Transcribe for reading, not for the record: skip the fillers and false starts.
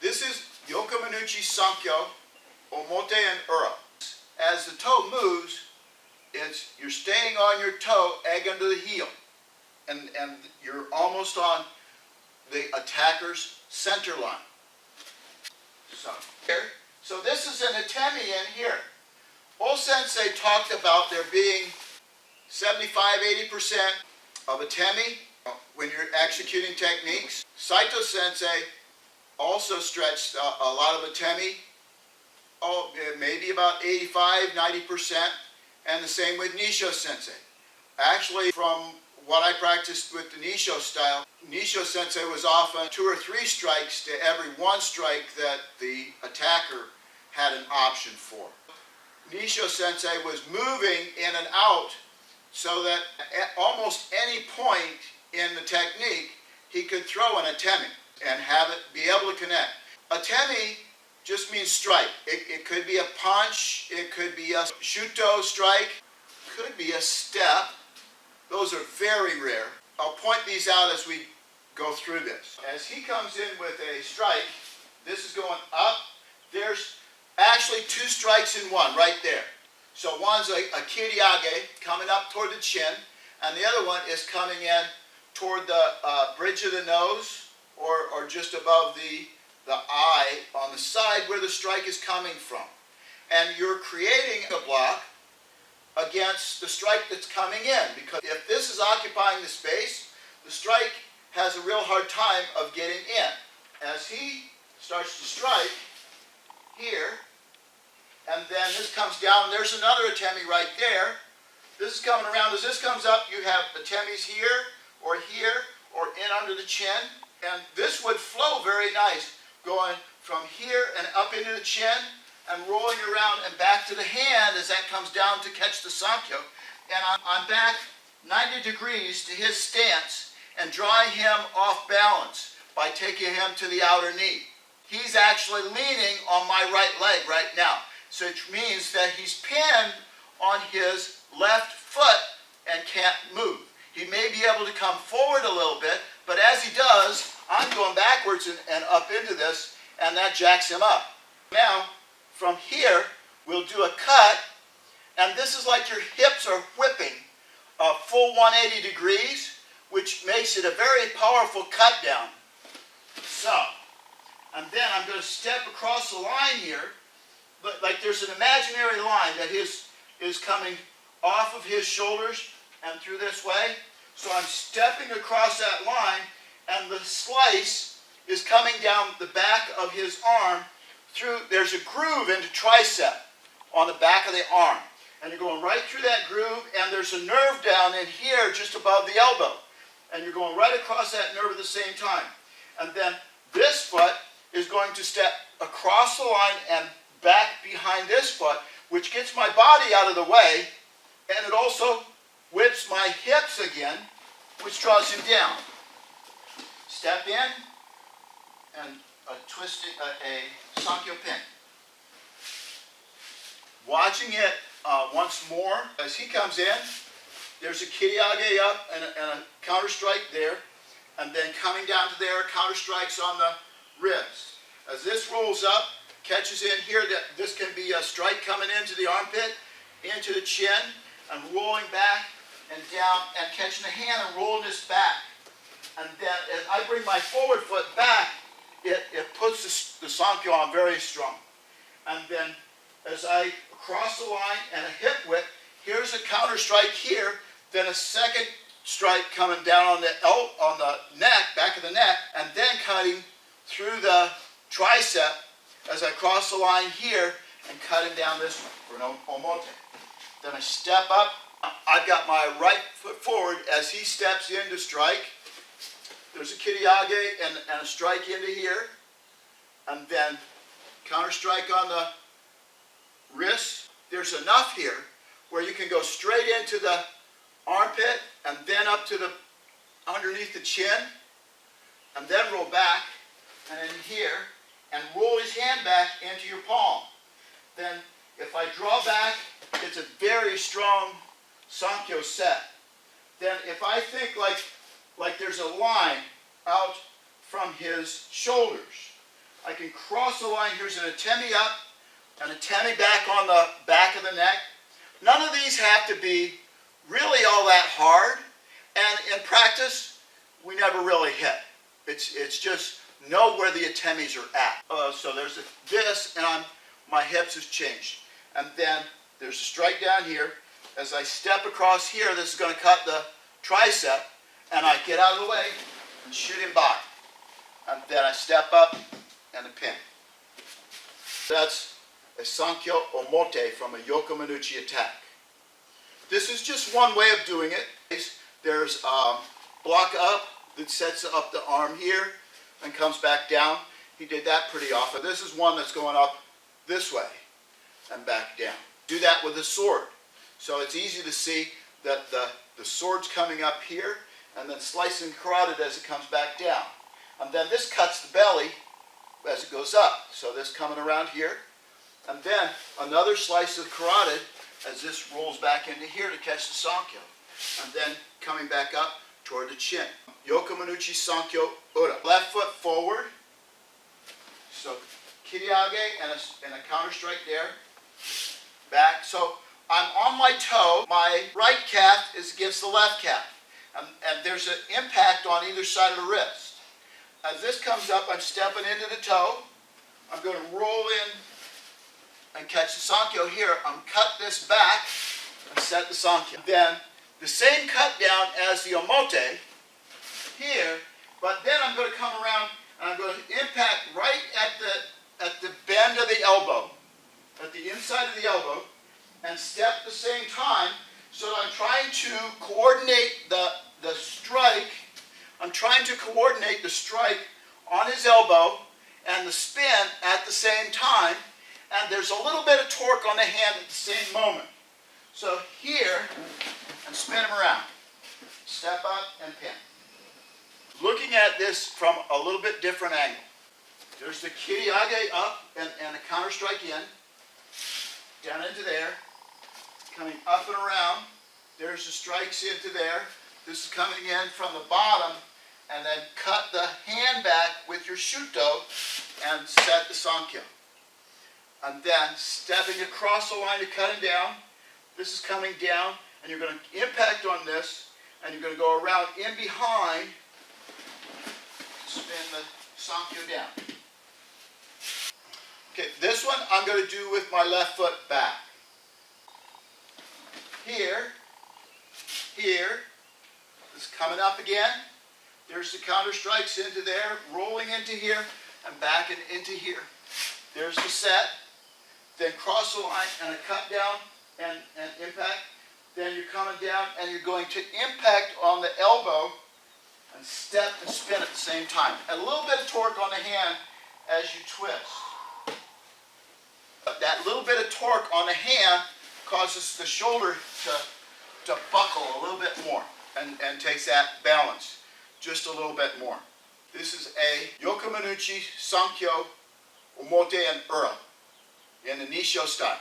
This is Yokomenuchi Sankyo, Omote and Ura. As the toe moves, you're staying on your toe, egg under the heel. And you're almost on the attacker's center line. So this is an atemi in here. Old Sensei talked about there being 75–80% of atemi when you're executing techniques. Saito Sensei also stretched a lot of atemi, maybe about 85–90%, and the same with Nishio Sensei. Actually, from what I practiced with the Nishio style, Nishio Sensei was often 2 or 3 strikes to every 1 strike that the attacker had an option for. Nishio Sensei was moving in and out so that at almost any point in the technique, he could throw an atemi and have it be able to connect. Atemi just means strike. It could be a punch, it could be a shuto strike, could be a step. Those are very rare. I'll point these out as we go through this. As he comes in with a strike, this is going up. There's actually 2 strikes in one right there. So one's a kiriage coming up toward the chin, and the other one is coming in toward the bridge of the nose or just above the eye on the side where the strike is coming from. And you're creating a block against the strike that's coming in, because if this is occupying the space, the strike has a real hard time of getting in. As he starts to strike here, and then this comes down, there's another atemi right there. This is coming around. As this comes up, you have atemis here, or in under the chin, and this would flow very nice, going from here and up into the chin, and rolling around and back to the hand as that comes down to catch the Sankyo. And I'm back 90 degrees to his stance and drawing him off balance by taking him to the outer knee. He's actually leaning on my right leg right now, so it means that he's pinned on his left foot and can't move. He may be able to come forward a little bit, but as he does, I'm going backwards and up into this, and that jacks him up. Now, from here, we'll do a cut, and this is like your hips are whipping a full 180 degrees, which makes it a very powerful cut down. So, and then I'm going to step across the line here, but like there's an imaginary line that is coming off of his shoulders and through this way. So I'm stepping across that line, and the slice is coming down the back of his arm through. There's a groove into tricep on the back of the arm, and you're going right through that groove, and there's a nerve down in here just above the elbow, and you're going right across that nerve at the same time. And then this foot is going to step across the line and back behind this foot, which gets my body out of the way, and it also whips my hips again, which draws him down. Step in, and a Sankyo pin. Watching it once more, as he comes in, there's a kiriage up and a counter strike there, and then coming down to there, counter strikes on the ribs. As this rolls up, catches in here, that this can be a strike coming into the armpit, into the chin, and rolling back and down, and catching the hand and rolling this back. And then as I bring my forward foot back, it puts the Sankyo on very strong. And then as I cross the line and a hip whip, here's a counter strike here, then a second strike coming down on the neck, back of the neck, and then cutting through the tricep as I cross the line here and cut him down this one for an Omote. Then I step up. I've got my right foot forward as he steps in to strike. There's a kiriage and a strike into here, and then counter strike on the wrist. There's enough here where you can go straight into the armpit and then up to the underneath the chin, and then roll back and in here and roll his hand back into your palm. Then if I draw back, it's a very strong Sankyo set. Then if I think like there's a line out from his shoulders, I can cross the line. Here's an atemi up, an atemi back on the back of the neck. None of these have to be really all that hard, and in practice, we never really hit. It's just know where the atemis are at. So there's this, and my hips has changed. And then there's a strike down here. As I step across here, this is going to cut the tricep, and I get out of the way and shoot him by. And then I step up and a pin. That's a Sankyo Omote from a Yokomenuchi attack. This is just one way of doing it. There's block up that sets up the arm here and comes back down. He did that pretty often. This is one that's going up this way and back down. Do that with a sword. So it's easy to see that the sword's coming up here and then slicing carotid as it comes back down. And then this cuts the belly as it goes up. So this coming around here. And then another slice of carotid as this rolls back into here to catch the Sankyo. And then coming back up toward the chin. Yokomenuchi Sankyo Ura. Left foot forward. So kiriage and a counter strike there. Back. So I'm on my toe. My right calf is against the left calf. And there's an impact on either side of the wrist. As this comes up, I'm stepping into the toe. I'm going to roll in and catch the Sankyo here. I'm cut this back and set the Sankyo. Then the same cut down as the Omote here, but then I'm going to come around and I'm going to impact right at the bend of the elbow, at the inside of the elbow, and step the same time. So I'm trying to coordinate the strike. I'm trying to coordinate the strike on his elbow and the spin at the same time. And there's a little bit of torque on the hand at the same moment. So here, and spin him around. Step up and pin. Looking at this from a little bit different angle. There's the kiriage up and a counter strike in. Down into there. Coming up and around. There's the strikes into there. This is coming in from the bottom. And then cut the hand back with your shuto and set the Sankyo. And then stepping across the line to cut him down. This is coming down, and you're going to impact on this, and you're going to go around in behind, spin the Sankyo down. Okay, this one I'm going to do with my left foot back. Here, this is coming up again. There's the counter strikes into there, rolling into here, and back and into here. There's the set. Then cross the line and a cut down and impact. Then you're coming down and you're going to impact on the elbow and step and spin at the same time. And a little bit of torque on the hand as you twist. But that little bit of torque on the hand causes the shoulder to buckle a little bit more and takes that balance just a little bit more. This is a Yokomenuchi Sankyo Omote and Ura in the Nishio style.